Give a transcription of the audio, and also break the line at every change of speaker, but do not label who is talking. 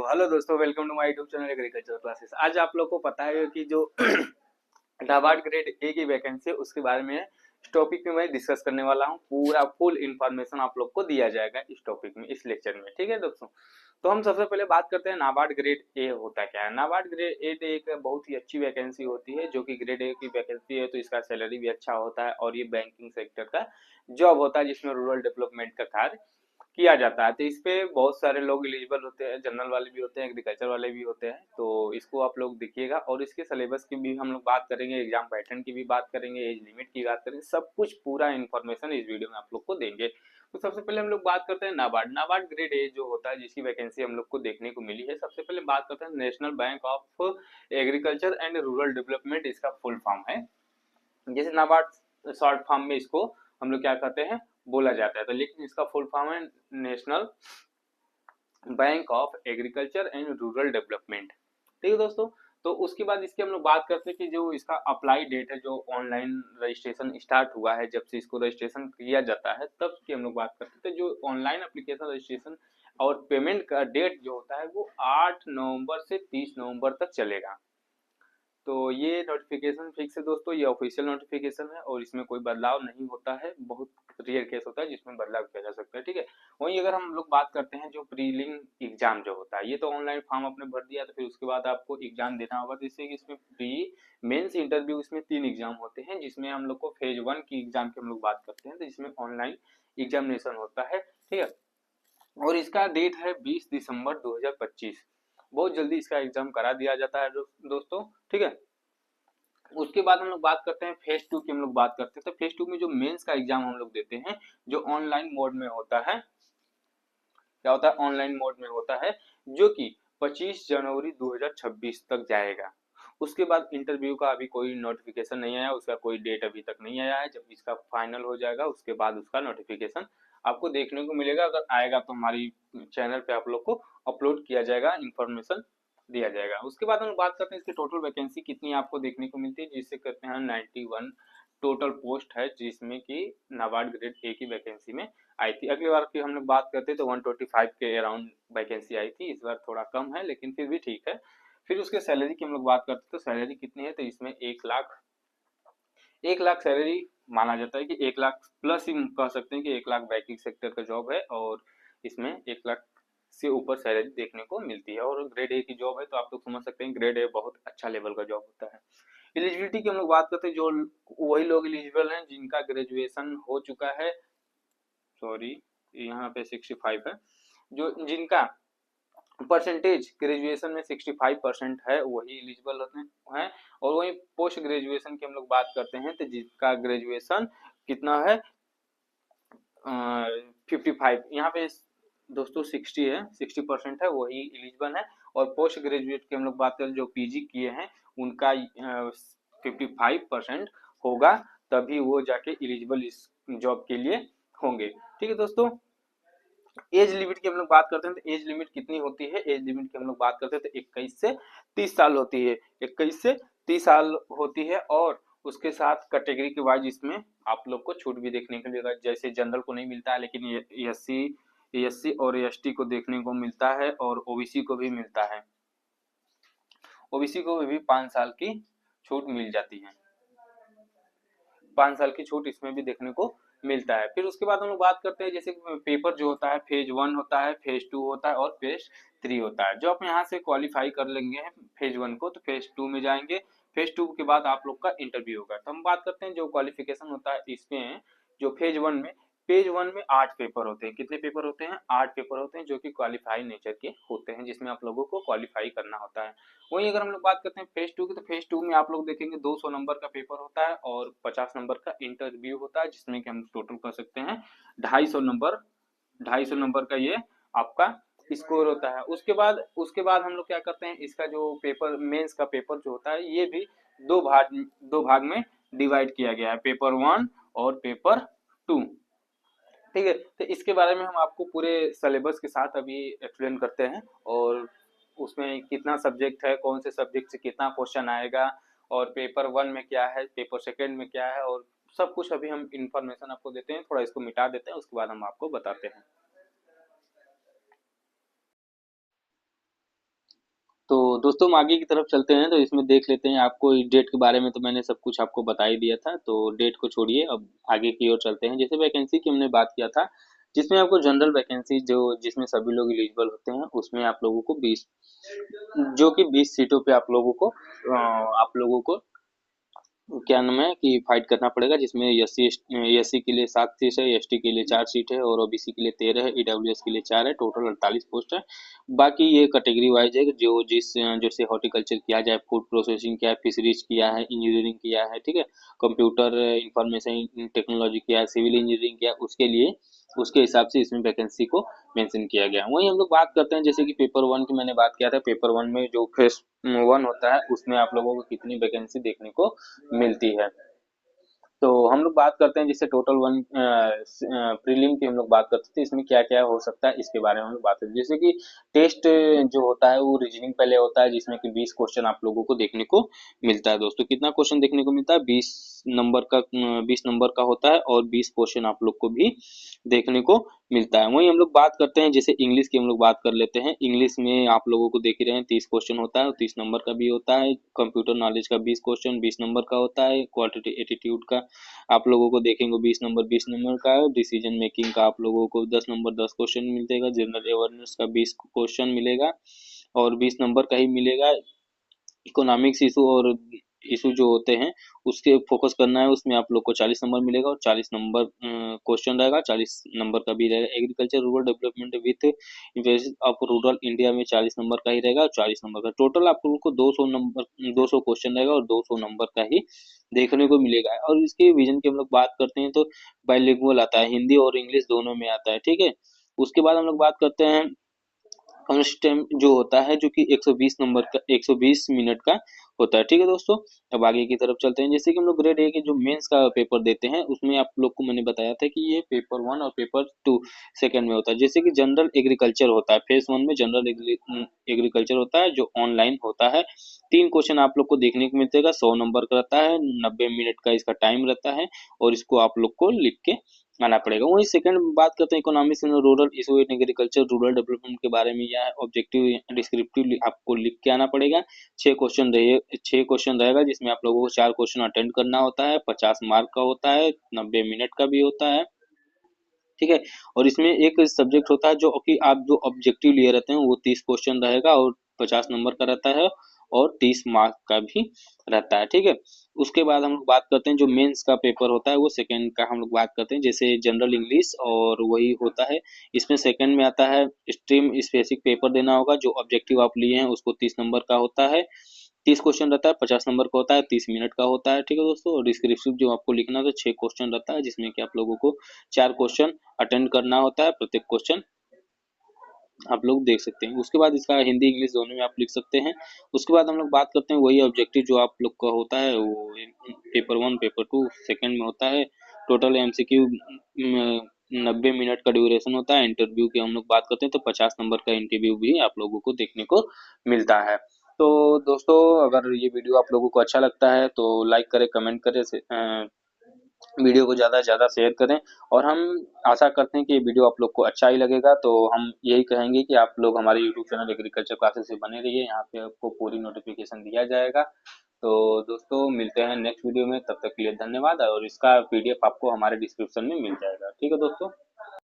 Hello दोस्तों, welcome to my YouTube channel agriculture classes. आज आप लोग को पता है कि जो नाबार्ड ग्रेड ए की वैकेंसी है उसके बारे में इस टॉपिक में मैं डिस्कस करने वाला हूँ। पूरा फुल इंफॉर्मेशन आप लोग को दिया जाएगा इस टॉपिक में, इस लेक्चर में। ठीक है दोस्तों, तो हम सबसे पहले बात करते हैं नाबार्ड ग्रेड ए होता क्या है। नाबार्ड ग्रेड ए एक बहुत ही अच्छी वैकेंसी होती है, जो कि ग्रेड ए की वैकेंसी है, तो इसका सैलरी भी अच्छा होता है और ये बैंकिंग सेक्टर का जॉब होता है जिसमें रूरल डेवलपमेंट का कार्य किया जाता है। तो इस पे बहुत सारे लोग एलिजिबल होते हैं, जनरल वाले भी होते हैं, एग्रीकल्चर वाले भी होते हैं। तो इसको आप लोग देखिएगा और इसके सिलेबस की भी हम लोग बात करेंगे, एग्जाम पैटर्न की भी बात करेंगे, एज लिमिट की बात करेंगे, सब कुछ पूरा इन्फॉर्मेशन इस वीडियो में आप लोग को देंगे। तो सबसे पहले हम लोग बात करते हैं नाबार्ड ग्रेड ए जो होता है, जिसकी वैकेंसी हम लोग को देखने को मिली है। सबसे पहले बात करते हैं national bank of agriculture and rural development, इसका फुल फॉर्म है। जैसे नाबार्ड शॉर्ट फॉर्म में इसको हम लोग क्या कहते हैं, बोला जाता है, तो लेकिन इसका फुल फॉर्म है national bank of agriculture and rural development. ठीक है दोस्तों, तो उसके बाद इसकी हम लोग बात करते हैं कि जो इसका अप्लाई डेट है, जो ऑनलाइन रजिस्ट्रेशन स्टार्ट हुआ है, जब से इसको रजिस्ट्रेशन किया जाता है तब की हम लोग बात करते हैं। जो ऑनलाइन एप्लीकेशन रजिस्ट्रेशन और पेमेंट का डेट जो होता है वो 8 नवंबर से 30 नवंबर तक चलेगा। तो ये नोटिफिकेशन फिक्स है दोस्तों, ये ऑफिशियल नोटिफिकेशन है और इसमें कोई बदलाव नहीं होता है। बहुत रेयर केस होता है जिसमें बदलाव किया जा सकता है। ठीक है, वहीं अगर हम लोग बात करते हैं जो प्रीलिम एग्जाम जो होता है, ये तो ऑनलाइन फॉर्म आपने भर दिया, तो फिर उसके बाद आपको एग्जाम देना होगा। तो इससे कि इसमें प्री मेंस इंटरव्यू, इसमें 3 एग्जाम होते हैं, जिसमें हम लोग को फेज 1 की एग्जाम की हम लोग बात करते हैं, तो इसमें ऑनलाइन एग्जामिनेशन होता है। ठीक है, और इसका डेट है 20 दिसंबर 2025। बहुत जल्दी इसका एग्जाम करा दिया जाता है दोस्तों। ठीक है, उसके बाद हम लोग बात करते हैं फेज 2 की। हम लोग बात करते हैं तो फेज 2 में जो मेंस का एग्जाम हम लोग देते हैं, जो ऑनलाइन मोड में होता है। क्या होता है, ऑनलाइन मोड में होता है, जो कि 25 जनवरी 2026 तक जाएगा। उसके बाद इंटरव्यू का अभी कोई नोटिफिकेशन नहीं आया, उसका कोई डेट अभी तक नहीं आया है। जब इसका फाइनल हो जाएगा उसके बाद उसका नोटिफिकेशन आपको देखने को मिलेगा। अगर आएगा तो हमारी चैनल पे आप लोग को अपलोड किया जाएगा, इन्फॉर्मेशन दिया जाएगा। उसके बाद हम बात करते हैं इसकी टोटल वैकेंसी कितनी आपको देखने को मिलती है, जिससे कहते हैं 91 टोटल पोस्ट है, जिसमें कि नाबार्ड ग्रेड ए की वैकेंसी में आई थी। अगली बार की हम लोग बात करते तो 125 के अराउंड वैकेंसी आई थी, इस बार थोड़ा कम है लेकिन फिर भी ठीक है। फिर उसके सैलरी की हम लोग बात करते तो सैलरी कितनी है, तो इसमें 1 लाख सैलरी माना जाता है कि 1 लाख प्लस ही कह सकते हैं कि 1 लाख बैंकिंग सेक्टर का जॉब है और इसमें 1 लाख से ऊपर सैलरी देखने को मिलती है। और ग्रेड ए की जॉब है तो आप लोग समझ सकते हैं ग्रेड ए बहुत अच्छा लेवल का जॉब होता है। एलिजिबिलिटी की हम लोग बात करते हैं, जो वही लोग एलिजिबल हैं जिनका ग्रेजुएशन हो चुका है। सॉरी, यहाँ पे 65 है। जो जिनका परसेंटेज ग्रेजुएशन में 65% है वही एलिजिबल होते हैं। और वही पोस्ट ग्रेजुएशन की हम लोग बात करते हैं तो जिसका ग्रेजुएशन कितना है, 55, यहाँ पे दोस्तों 60 है, 60% है, वही एलिजिबल है। और पोस्ट ग्रेजुएट की हम लोग बात करें जो पीजी किए हैं उनका 55% होगा, तभी वो जाके एलिजिबल इस जॉब के लिए होंगे। ठीक है दोस्तों, एज लिमिट की हम लोग बात करते हैं तो एज लिमिट कितनी होती है, एज लिमिट की हम लोग बात करते हैं तो 21 से 30 साल होती है। 21 से 30 साल होती है और उसके साथ कैटेगरी के वाइज इसमें आप लोग को छूट भी देखने को मिलेगा। जैसे जनरल को नहीं मिलता है, लेकिन एससी और एसटी को देखने को मिलता है और ओबीसी को भी मिलता है। ओबीसी को भी 5 साल की छूट मिल जाती है, 5 साल की छूट इसमें भी देखने को मिलता है। फिर उसके बाद हम लोग बात करते हैं जैसे पेपर जो होता है, फेज 1 होता है, फेज 2 होता है और फेज 3 होता है। जो आप यहाँ से क्वालिफाई कर लेंगे फेज 1 को तो फेज 2 में जाएंगे। फेज 2 के बाद आप लोग का इंटरव्यू होगा। तो हम बात करते हैं जो क्वालिफिकेशन होता है इसमें, जो पेज वन में 8 पेपर होते हैं। कितने पेपर होते हैं, 8 पेपर होते हैं, जो कि क्वालिफाई नेचर के होते हैं, जिसमें आप लोगों को क्वालिफाई करना होता है। वहीं अगर हम लोग बात करते हैं फेज 2 की, तो फेज 2 में आप लोग देखेंगे 200 नंबर का पेपर होता है और 50 नंबर का इंटरव्यू होता है, जिसमें कि हम टोटल कर सकते हैं 250 नंबर का ये आपका स्कोर होता है। उसके बाद हम लोग क्या करते हैं, इसका जो पेपर मेंस का पेपर जो होता है ये भी दो भाग में डिवाइड किया गया है, पेपर 1 और पेपर 2। ठीक है, तो इसके बारे में हम आपको पूरे सिलेबस के साथ अभी एक्सप्लेन करते हैं और उसमें कितना सब्जेक्ट है, कौन से सब्जेक्ट से कितना क्वेश्चन आएगा और पेपर 1 में क्या है, पेपर सेकंड में क्या है, और सब कुछ अभी हम इंफॉर्मेशन आपको देते हैं। थोड़ा इसको मिटा देते हैं, उसके बाद हम आपको बताते हैं। दोस्तों हम आगे की तरफ चलते हैं, तो इसमें देख लेते हैं। आपको इस डेट के बारे में तो मैंने सब कुछ आपको बता ही दिया था, तो डेट को छोड़िए, अब आगे की ओर चलते हैं। जैसे वैकेंसी की हमने बात किया था, जिसमें आपको जनरल वैकेंसी जो जिसमें सभी लोग एलिजिबल होते हैं, उसमें आप लोगों को 20, जो कि 20 सीटों पे आप लोगों को क्या नाम है कि फाइट करना पड़ेगा, जिसमें एस सी के लिए 7 सीट है, एस टी के लिए 4 सीट है, और ओबीसी के लिए 13 है, ईडब्ल्यूएस के लिए 4 है, टोटल 48 पोस्ट है। बाकी ये कैटेगरी वाइज है, जो जैसे हॉर्टिकल्चर किया जाए, फूड प्रोसेसिंग किया है, फिशरीज किया है, इंजीनियरिंग किया है, ठीक है, कंप्यूटर इंफॉर्मेशन टेक्नोलॉजी किया है, सिविल इंजीनियरिंग किया है, उसके लिए उसके हिसाब से इसमें वैकेंसी को मेंशन किया गया है। वहीं हम लोग बात करते हैं, जैसे कि पेपर वन की मैंने बात किया था, पेपर वन में जो फेस वन होता है, उसमें आप लोगों को कितनी वैकेंसी देखने को मिलती है। तो हम लोग बात करते हैं, जैसे टोटल वन प्रीलिम की हम लोग बात करते थे, इसमें क्या क्या हो सकता है इसके बारे में हम लोग बात करते हैं। जैसे कि टेस्ट जो होता है वो रीजनिंग पहले होता है, जिसमें कि 20 क्वेश्चन आप लोगों को देखने को मिलता है। दोस्तों कितना क्वेश्चन देखने को मिलता है, 20 नंबर का होता है, और 20 क्वेश्चन आप लोग को भी देखने को मिलता है। वहीं हम लोग बात करते हैं, जैसे इंग्लिश की हम लोग बात कर लेते हैं। इंग्लिश में आप लोगों को देख ही रहे हैं, 30 क्वेश्चन होता है, और 30 नंबर का भी होता है। कंप्यूटर नॉलेज का 20 क्वेश्चन 20 नंबर का होता है। क्वालिटी एटीट्यूड का आप लोगों को देखेंगे 20 नंबर का है। डिसीजन मेकिंग का आप लोगों को 10 क्वेश्चन मिलेगा। जनरल अवेयरनेस का 20 क्वेश्चन मिलेगा, और 20 नंबर का ही मिलेगा। इकोनॉमिक्स इशू और इशू जो होते हैं उसके फोकस करना है, उसमें आप लोग को 40 नंबर मिलेगा, और 40 नंबर क्वेश्चन रहेगा, 40 नंबर का भी रहेगा। Agriculture rural development with Infosys of rural India में 40 नंबर का ही रहेगा, और 40 नंबर का टोटल आप लोगों को 200 क्वेश्चन रहेगा, और 200 नंबर का ही देखने को मिलेगा। और इसके विजन की हम लोग बात करते हैं, तो बाइलिंगुअल आता है, हिंदी और इंग्लिश दोनों में आता है, ठीक है। उसके बाद हम लोग बात करते हैं कॉन्स्टेंट जो होता है, जो कि 120 नंबर का 120 मिनट का होता है, ठीक है दोस्तों। अब आगे की तरफ चलते हैं। जैसे कि हम लोग ग्रेड ए के जो मेंस का पेपर देते हैं, उसमें आप लोग को मैंने बताया था कि ये पेपर वन और पेपर टू सेकंड में होता है। जैसे कि जनरल एग्रीकल्चर होता है, फेज वन में जनरल एग्रीकल्चर होता है, जो ऑनलाइन होता है। 3 क्वेश्चन आप लोग को देखने को मिलतेगा, 100 नंबर का रहता है, 90 मिनट का इसका टाइम रहता है, और इसको आप लोग को लिख के आना पड़ेगा। वही सेकंड बात करते हैं economics in rural issue in agriculture rural development के बारे में। यह ऑब्जेक्टिव डिस्क्रिप्टिव आपको लिख के आना पड़ेगा। 6 क्वेश्चन रहेगा, जिसमें आप लोगों को 4 क्वेश्चन अटेंड करना होता है। 50 मार्क का होता है, 90 मिनट का भी होता है, ठीक है। और इसमें एक सब्जेक्ट होता है जो कि आप जो ऑब्जेक्टिव लिए रहते हैं, वो 30 क्वेश्चन रहेगा, और 50 नंबर का रहता है, और 30 मार्क का भी रहता है, ठीक है। उसके बाद हम लोग बात करते हैं, जो मेंस का पेपर होता है वो सेकंड का हम लोग बात करते हैं। जैसे जनरल इंग्लिश और वही होता है, इसमें सेकंड में आता है स्ट्रीम स्पेसिफिक पेपर देना होगा। जो ऑब्जेक्टिव आप लिए हैं उसको 30 नंबर का होता है, 30 क्वेश्चन रहता है, 50 नंबर का होता है, 30 मिनट का होता है, ठीक है दोस्तों। और डिस्क्रिप्टिव जो आपको लिखना है, तो 6 क्वेश्चन रहता है, जिसमें कि आप लोगों को 4 क्वेश्चन अटेंड करना होता है। प्रत्येक क्वेश्चन आप लोग देख सकते हैं। उसके बाद इसका हिंदी इंग्लिश दोनों में आप लिख सकते हैं। उसके बाद हम लोग बात करते हैं वही ऑब्जेक्टिव जो आप लोग का होता है, वो paper one paper two second में होता है। टोटल एमसीक्यू 90 मिनट का ड्यूरेशन होता है। इंटरव्यू की हम लोग बात करते हैं, तो 50 नंबर का इंटरव्यू भी आप लोगों को देखने को मिलता है। तो दोस्तों, अगर ये वीडियो आप लोगों को अच्छा लगता है तो लाइक करें, कमेंट करें, वीडियो को ज़्यादा से ज़्यादा शेयर करें। और हम आशा करते हैं कि ये वीडियो आप लोग को अच्छा ही लगेगा, तो हम यही कहेंगे कि आप लोग हमारे यूट्यूब चैनल एग्रीकल्चर क्लासेस से बने रहिए। यहाँ पे आपको पूरी नोटिफिकेशन दिया जाएगा। तो दोस्तों, मिलते हैं नेक्स्ट वीडियो में, तब तक के लिए धन्यवाद। और इसका पीडीएफ आपको हमारे डिस्क्रिप्शन में मिल जाएगा, ठीक है दोस्तों।